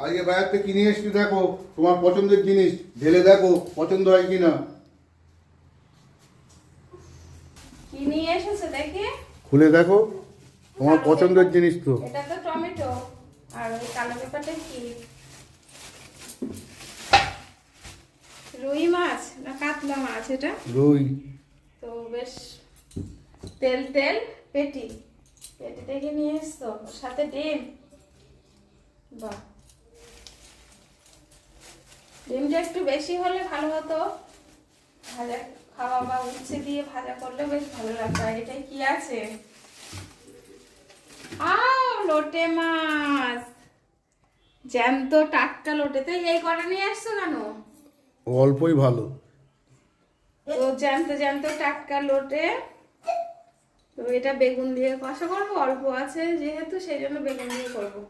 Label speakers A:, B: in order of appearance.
A: আজকে বাইরে থেকে কিনে এসছি, দেখো তোমার পছন্দের জিনিস ঢেলে দেখো পছন্দ হয় কিনা।
B: কি নিয়ে এসেছে দেখি?
A: খুলে দেখো তোমার
B: কালো
A: পছন্দের
B: পেঁপা।
A: জিনিস তো।
B: এটা তো টমেটো। আর ওই কালো পেঁপাটা কি? রুই মাছ না কাতলা মাছ এটা?
A: রুই।
B: তো বেশ তেল তেল পেটি পেটি থেকে নিয়ে এসছো, ওর সাথে ডিম। বাহ, ডিমটা একটু বেশি হলে ভালো হতো। ভাজা খাওয়া বা উচ্ছে দিয়ে ভাজা করলে বেশ ভালো লাগতো। আর এটাই কি আছে? লোটে মাছ, জ্যান্ত টাটকা লোটে। তো এই কটা নিয়ে আসছো কেন?
A: অল্পই ভালো।
B: তো জ্যান্ত জ্যান্ত টাটকা লোটে। তো এটা বেগুন দিয়ে কষা করবো, অল্প আছে যেহেতু সেই জন্য বেগুন দিয়ে করবো।